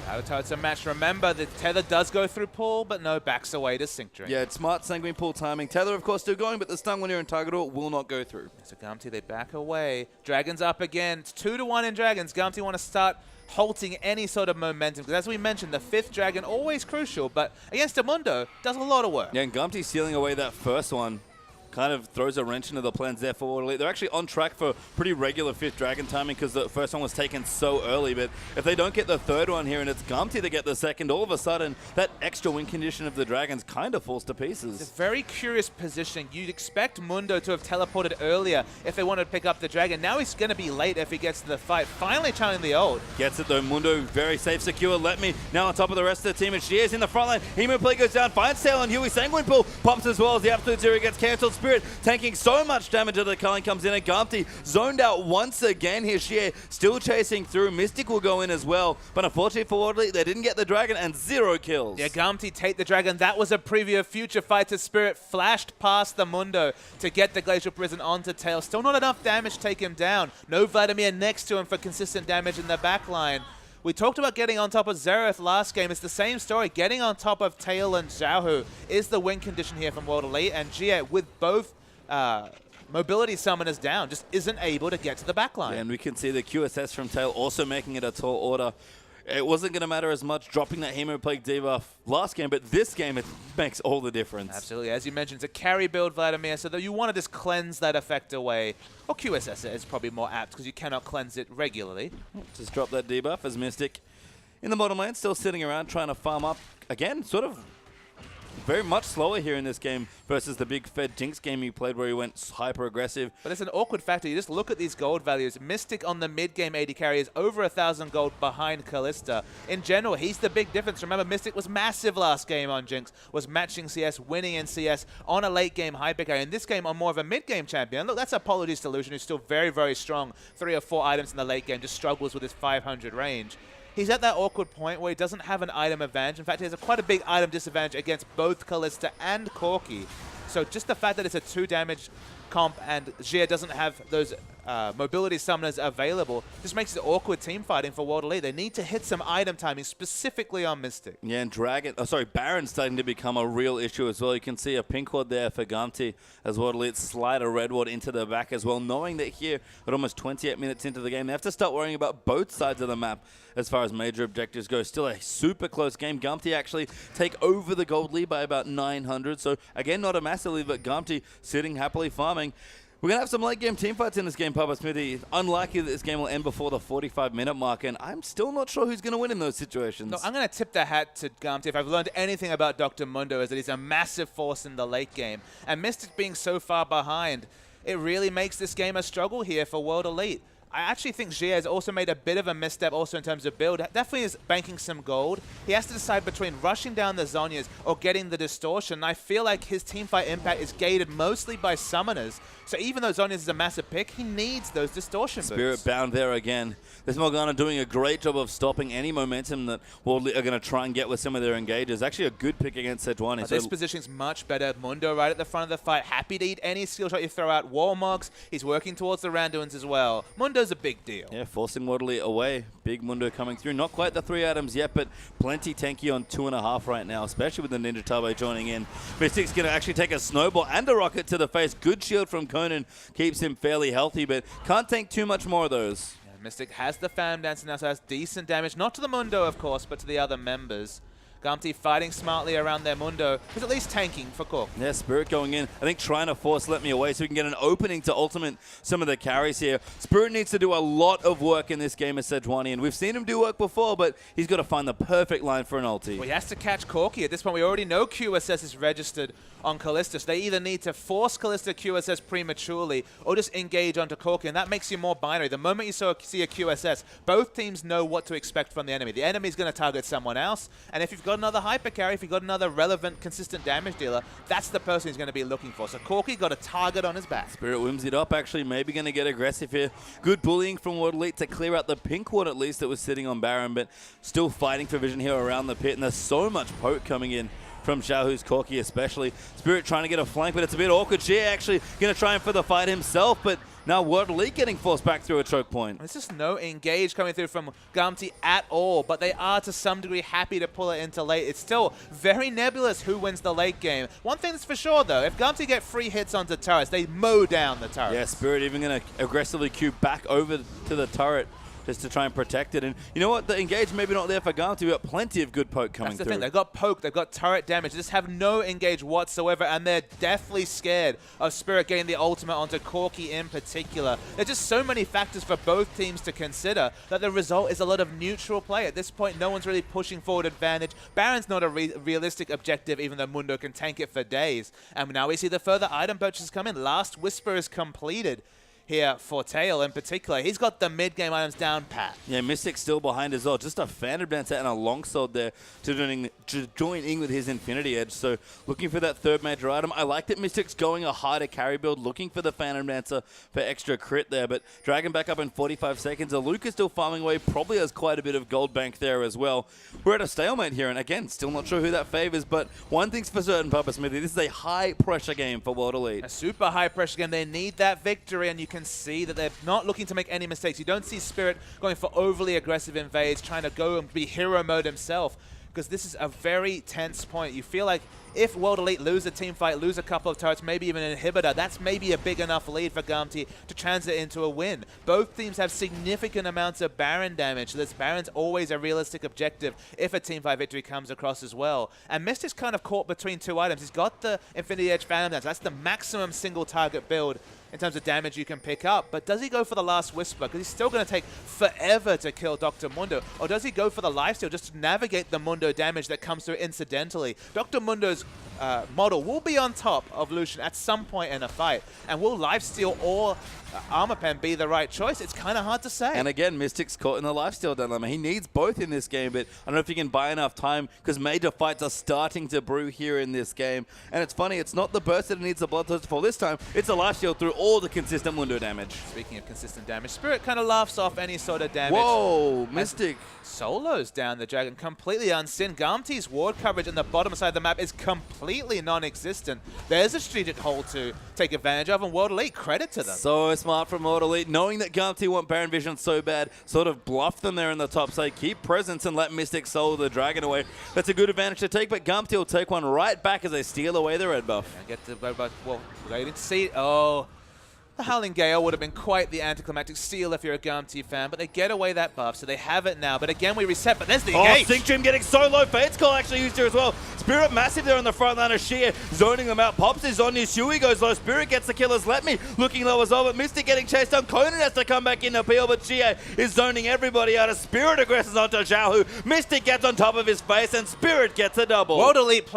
Out of it's a match. Remember, the Tether does go through pool, but no, backs away to Sync Drain. Yeah, it's smart Sanguine pool timing. Tether, of course, still going, but the stun when you're in target order will not go through. So Gamtee, they back away. Dragons up again. It's 2-1 in Dragons. Gamtee want to start halting any sort of momentum, because as we mentioned, the 5th Dragon, always crucial, but against Amundo, does a lot of work. Yeah, and Gamtee sealing away that first one kind of throws a wrench into the plans there for World Elite. They're actually on track for pretty regular 5th Dragon timing because the first one was taken so early, but if they don't get the third one here and it's Gamtee to get the second, all of a sudden that extra win condition of the Dragons kind of falls to pieces. It's a very curious positioning. You'd expect Mundo to have teleported earlier if they wanted to pick up the Dragon. Now he's going to be late if he gets to the fight. Finally channeling the ult. Gets it though. Mundo very safe, secure. Let me now on top of the rest of the team, and she is in the front line. Hemo Play goes down, finds Tail and Huey. Sanguine Pool pops as well as the Absolute Zero gets cancelled. Spirit tanking so much damage as the culling comes in, and Gamtee zoned out once again here. Xie still chasing through. Mystic will go in as well, but unfortunately for World Elite, they didn't get the Dragon and 0 kills. Yeah, Gamtee take the Dragon. That was a preview of future fights as Spirit flashed past the Mundo to get the Glacial Prison onto Tail. Still not enough damage to take him down. No Vladimir next to him for consistent damage in the back line. We talked about getting on top of Xerath last game. It's the same story. Getting on top of Tail and Xiao Hu is the win condition here from World Elite, and Xie, with both mobility summoners down, just isn't able to get to the backline. Yeah, and we can see the QSS from Tail also making it a tall order. It wasn't going to matter as much dropping that Hemo Plague debuff last game, but this game it makes all the difference. Absolutely. As you mentioned, it's a carry build, Vladimir, so that you want to just cleanse that effect away. Or QSS it is probably more apt because you cannot cleanse it regularly. Just drop that debuff as Mystic in the bottom lane, still sitting around trying to farm up. Again, sort of very much slower here in this game versus the big Fed Jinx game he played where he went hyper aggressive. But it's an awkward factor. You just look at these gold values. Mystic on the mid-game AD carry is over 1,000 gold behind Kalista. In general, he's the big difference. Remember, Mystic was massive last game on Jinx, was matching CS, winning in CS on a late-game hyper carry. In this game, on more of a mid-game champion. Look, that's Apologies to Lucian, who's still very, very strong. 3 or 4 items in the late game, just struggles with his 500 range. He's at that awkward point where he doesn't have an item advantage. In fact, he has quite a big item disadvantage against both Kalista and Corki. So just the fact that it's a 2 damage comp and Xie doesn't have those mobility summoners available. Just makes it awkward team fighting for World Elite. They need to hit some item timing specifically on Mystic. Yeah, and Baron's starting to become a real issue as well. You can see a pink ward there for Gamtee as World Elite slide a red ward into the back as well, knowing that here at almost 28 minutes into the game, they have to start worrying about both sides of the map as far as major objectives go. Still a super close game. Gamtee actually take over the gold lead by about 900. So again, not a massive lead, but Gamtee sitting happily farming. We're going to have some late game team fights in this game, Papa Smithy. Unlikely that this game will end before the 45-minute mark, and I'm still not sure who's going to win in those situations. No, I'm going to tip the hat to Gamtee. If I've learned anything about Dr. Mundo, is that he's a massive force in the late game. And Mystic being so far behind, it really makes this game a struggle here for World Elite. I actually think Jie has also made a bit of a misstep also in terms of build. Definitely is banking some gold. He has to decide between rushing down the Zhonya's or getting the distortion. And I feel like his teamfight impact is gated mostly by summoners. So even though Zhonya's is a massive pick, he needs those distortion boosts. Spirit bound there again. This Morgana doing a great job of stopping any momentum that World Elite are going to try and get with some of their engages. Actually a good pick against Sejuani. This position's much better. Mundo right at the front of the fight. Happy to eat any skill shot you throw out. Warmogs, he's working towards the Randuins as well. Mundo's a big deal. Yeah, forcing World Elite away. Big Mundo coming through. Not quite the 3 items yet, but plenty tanky on 2.5 right now, especially with the Ninja Turbo joining in. Mystic's going to actually take a snowball and a rocket to the face. Good shield from Conan. Keeps him fairly healthy, but can't tank too much more of those. Yeah, Mystic has the Phantom Dancer now, so has decent damage. Not to the Mundo, of course, but to the other members. Gamtee fighting smartly around their Mundo, who's at least tanking for Cork. Yeah, Spirit going in. I think trying to force Let Me Away so we can get an opening to ultimate some of the carries here. Spirit needs to do a lot of work in this game as Sejuani, and we've seen him do work before, but he's got to find the perfect line for an ulti. Well, he has to catch Corki. At this point, we already know QSS is registered on Kalista, so they either need to force Kalista QSS prematurely or just engage onto Corki, and that makes you more binary. The moment you see a QSS, both teams know what to expect from the enemy. The enemy's going to target someone else, and if you've got another hyper carry, if you've got another relevant, consistent damage dealer, that's the person he's going to be looking for. So Corki got a target on his back. Spirit whimsied up, actually, maybe going to get aggressive here. Good bullying from World Elite to clear out the pink ward at least that was sitting on Baron, but still fighting for vision here around the pit, and there's so much poke coming in from Xiaohu's Corki especially. Spirit trying to get a flank, but it's a bit awkward. Jie actually going to try and for the fight himself, but now World Elite getting forced back through a choke point. There's just no engage coming through from Gamtee at all, but they are to some degree happy to pull it into late. It's still very nebulous who wins the late game. One thing that's for sure though, if Gamtee get free hits onto turrets, they mow down the turrets. Yeah, Spirit even going to aggressively queue back over to the turret just to try and protect it. And you know what? The engage maybe not there for Gamtee, but plenty of good poke coming through. That's the thing. They've got poke, they've got turret damage. They just have no engage whatsoever, and they're deathly scared of Spirit getting the ultimate onto Corki in particular. There's just so many factors for both teams to consider that the result is a lot of neutral play. At this point, no one's really pushing forward advantage. Baron's not a realistic objective, even though Mundo can tank it for days. And now we see the further item purchases come in. Last Whisper is completed here for Tail in particular. He's got the mid-game items down pat. Yeah, Mystic still behind as well. Just a Phantom Dancer and a longsword there to join in with his Infinity Edge. So looking for that third major item. I like that Mystic's going a harder carry build, looking for the Phantom Dancer for extra crit there. But Dragon back up in 45 seconds. Aluka is still farming away. Probably has quite a bit of gold bank there as well. We're at a stalemate here. And again, still not sure who that favors. But one thing's for certain, Papa Smithy. This is a high-pressure game for World Elite. A super high-pressure game. They need that victory, and you can see that they're not looking to make any mistakes. You don't see Spirit going for overly aggressive invades, trying to go and be hero mode himself, because this is a very tense point. You feel like if World Elite lose a team fight, lose a couple of turrets, maybe even an inhibitor, that's maybe a big enough lead for Gamtee to transit into a win. Both teams have significant amounts of Baron damage, so this Baron's always a realistic objective if a team fight victory comes across as well. And Mystic's kind of caught between two items. He's got the Infinity Edge Phantom Dance. That's the maximum single target build in terms of damage you can pick up. But does he go for the Last Whisper? Because he's still going to take forever to kill Dr. Mundo. Or does he go for the lifesteal just to navigate the Mundo damage that comes through incidentally? Dr. Mundo's model will be on top of Lucian at some point in a fight. And will lifesteal or Armor Pen be the right choice? It's kind of hard to say. And again, Mystic's caught in the lifesteal dilemma. He needs both in this game, but I don't know if he can buy enough time because major fights are starting to brew here in this game. And it's funny, it's not the burst that needs the bloodthirst to fall this time. It's a lifesteal through all the consistent Mundo damage. Speaking of consistent damage, Spirit kind of laughs off any sort of damage. Whoa, Mystic. Solos down the Dragon, completely unseen. Gamtee's ward coverage on the bottom side of the map is completely non-existent. There's a strategic hold to take advantage of, and World Elite, credit to them. So smart from World Elite, knowing that Gamtee want Baron Vision so bad, sort of bluff them there in the top side, keep presence and let Mystic soul the dragon away. That's a good advantage to take, but Gamtee will take one right back as they steal away the red buff. And get the red buff. Well, waiting to see. Oh. The Howling Gale would have been quite the anticlimactic steal if you're a Gamtee fan, but they get away that buff, so they have it now. But again, we reset, but there's the engage. Sync Dream getting so low. Fate's Call actually used here as well. Spirit massive there on the front line of Sheer, zoning them out. Pops is on you. Shui goes low. Spirit gets the killers. Let Me looking low as well, but Mystic getting chased down. Conan has to come back in appeal, but Sheer is zoning everybody out. As Spirit aggresses onto Xiaohu. Mystic gets on top of his face, and Spirit gets a double. World Elite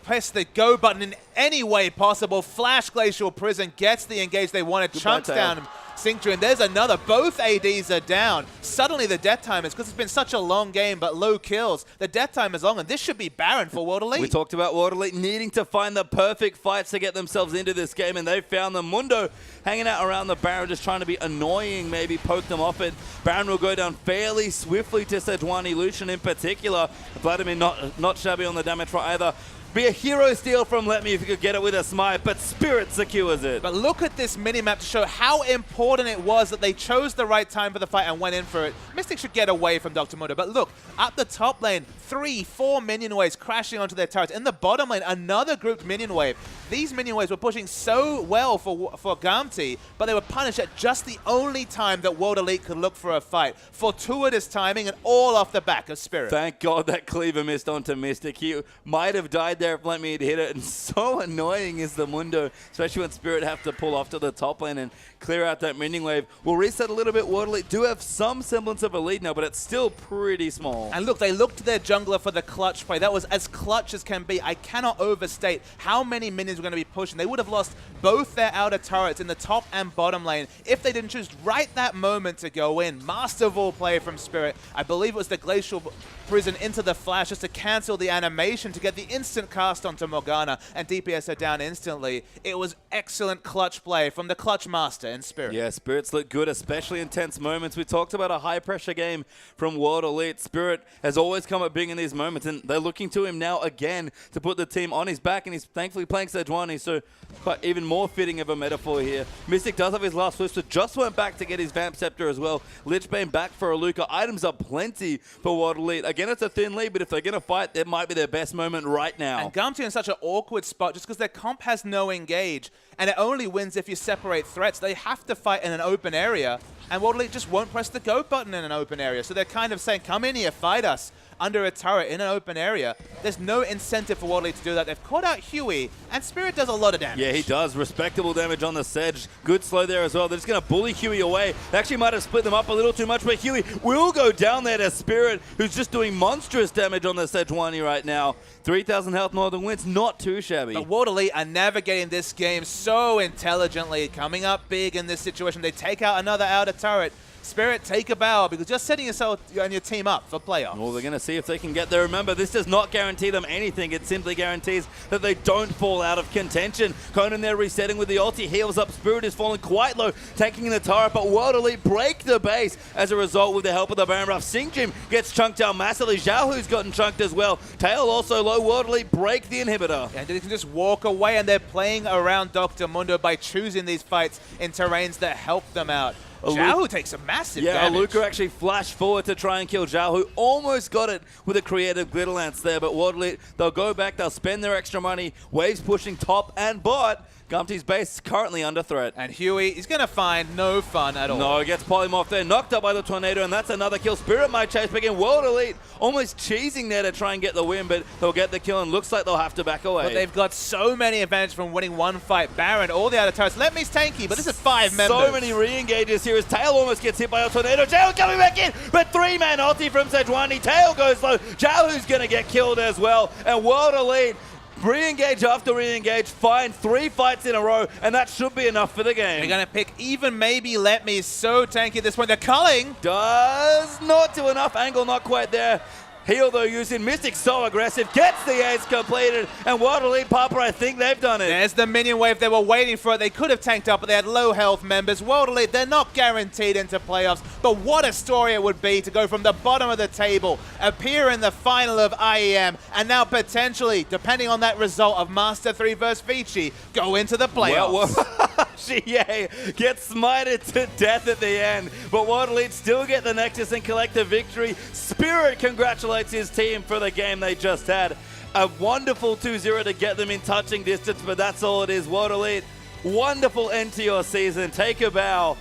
press the go button in any way possible. Flash Glacial Prison gets the engage they wanted. Chunks down Syncture, and there's another. Both ADs are down. Suddenly the death time is, because it's been such a long game, but low kills. The death time is long, and this should be Baron for World Elite. We talked about World Elite needing to find the perfect fights to get themselves into this game, and they found them. Mundo hanging out around the Baron, just trying to be annoying, maybe poke them off it. Baron will go down fairly swiftly to Sejuani, Lucian in particular. Vladimir not shabby on the damage front either. Be a hero steal from Let Me if you could get it with a smite, but Spirit secures it. But look at this minimap to show how important it was that they chose the right time for the fight and went in for it. Mystic should get away from Dr. Mundo, but look, up the top lane, 3-4 minion waves crashing onto their turrets. In the bottom lane, another grouped minion wave. These minion waves were pushing so well for Gamtee, but they were punished at just the only time that World Elite could look for a fight. Fortuitous timing and all off the back of Spirit. Thank God that cleaver missed onto Mystic. He might have died there if Let Me had hit it, and so annoying is the Mundo, especially when Spirit have to pull off to the top lane and clear out that minion wave. We'll reset a little bit. World Elite do have some semblance of a lead now, but it's still pretty small. And look, they looked to their jungler for the clutch play. That was as clutch as can be. I cannot overstate how many minions were going to be pushing. They would have lost both their outer turrets in the top and bottom lane if they didn't choose right that moment to go in. Masterful play from Spirit. I believe it was the Glacial Prison into the flash just to cancel the animation to get the instant cast onto Morgana, and DPS are down instantly. It was excellent clutch play from the clutch master in Spirit. Yeah, Spirits look good, especially in tense moments. We talked about a high-pressure game from World Elite. Spirit has always come up big in these moments, and they're looking to him now again to put the team on his back, and he's thankfully playing Sejuani, so quite even more fitting of a metaphor here. Mystic does have his last switch, so just went back to get his Vamp Scepter as well. Lichbane back for Aluka. Items are plenty for World Elite. Again, it's a thin lead, but if they're going to fight, that might be their best moment right now. And Gamtee in such an awkward spot just because their comp has no engage, and it only wins if you separate threats. They have to fight in an open area, and World Elite just won't press the go button in an open area. So they're kind of saying, come in here, fight us under a turret in an open area. There's no incentive for World Elite to do that. They've caught out Huey, and Spirit does a lot of damage. Yeah, he does. Respectable damage on the Sedge. Good slow there as well. They're just going to bully Huey away. They actually might have split them up a little too much, but Huey will go down there to Spirit, who's just doing monstrous damage on the Sejuani right now. 3,000 health more than wins. Not too shabby. But World Elite are navigating this game so intelligently, coming up big in this situation. They take out another outer turret. Spirit, take a bow, because just setting yourself and your team up for playoffs. Well, they're going to see if they can get there. Remember, this does not guarantee them anything. It simply guarantees that they don't fall out of contention. Conan there resetting with the ulti, heals up. Spirit is falling quite low, taking the turret, but World Elite break the base as a result with the help of the Baron buff. Singjim gets chunked down massively. Xiaohu's gotten chunked as well. Tail also low. World Elite break the inhibitor. And they can just walk away, and they're playing around Dr. Mundo by choosing these fights in terrains that help them out. Xiaohu takes a massive damage. Aluka actually flashed forward to try and kill Xiaohu. Almost got it with a creative Glitter Lance there, but World Elite, they'll go back, they'll spend their extra money. Waves pushing top and bot. Gamtee's base is currently under threat. And Huey is going to find no fun at all. No, he gets polymorphed there, knocked up by the tornado, and that's another kill. Spirit might chase back in. World Elite almost cheesing there to try and get the win, but they'll get the kill, and looks like they'll have to back away. But they've got so many advantages from winning one fight. Baron, all the other turrets. Let Me's tanky, but this is 5 members. So many re-engages here as Tail almost gets hit by a tornado. Tail coming back in, but 3-man ulti from Sejuani. Tail goes low. Xiaohu's going to get killed as well, and World Elite re-engage after re-engage, find 3 fights in a row, and that should be enough for the game. They're going to pick even maybe Let Me. So tanky at this point. They're culling. Does not do enough. Angle not quite there. Heal though using Mystic, so aggressive, gets the ace completed, and World Elite Papa, I think they've done it. There's the minion wave. They were waiting for it. They could have tanked up, but they had low health members. World Elite, they're not guaranteed into playoffs, but what a story it would be to go from the bottom of the table, appear in the final of IEM, and now potentially, depending on that result of Master 3 versus Vici, go into the playoffs. Well, GA gets smited to death at the end, but World Elite still get the Nexus and collect the victory. Spirit congratulates his team for the game they just had. A wonderful 2-0 to get them in touching distance, but that's all it is. World Elite, wonderful end to your season. Take a bow.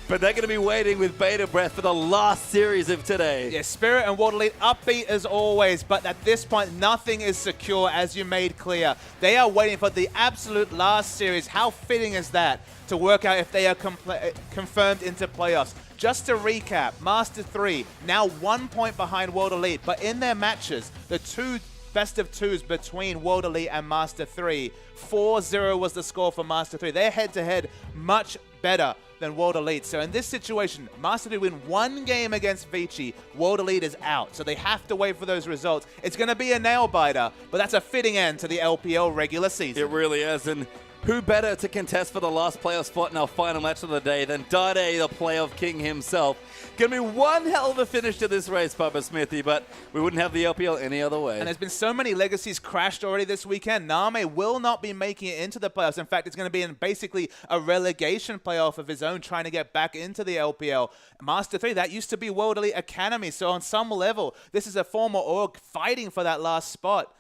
But they're going to be waiting with bated breath for the last series of today. Yeah, Spirit and World Elite upbeat as always, but at this point, nothing is secure, as you made clear. They are waiting for the absolute last series. How fitting is that to work out if they are confirmed into playoffs? Just to recap, Master 3 now 1 point behind World Elite, but in their matches, the two best of twos between World Elite and Master 3, 4-0 was the score for Master 3. They're head-to-head much better than World Elite. So in this situation, Master 3 win one game against Vici, World Elite is out. So they have to wait for those results. It's going to be a nail-biter, but that's a fitting end to the LPL regular season. It really is, and who better to contest for the last playoff spot in our final match of the day than Dade, the playoff king himself. Gonna be one hell of a finish to this race, Papa Smithy, but we wouldn't have the LPL any other way. And there's been so many legacies crashed already this weekend. Name will not be making it into the playoffs. In fact, it's going to be in basically a relegation playoff of his own, trying to get back into the LPL. Master 3, that used to be World Elite Academy, so on some level, this is a former org fighting for that last spot.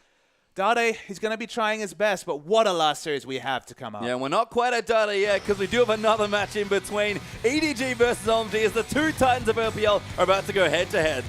Dade, he's going to be trying his best, but what a last series we have to come up. Yeah, we're not quite at Dade yet, because we do have another match in between. EDG versus OMG as the two titans of LPL are about to go head-to-head.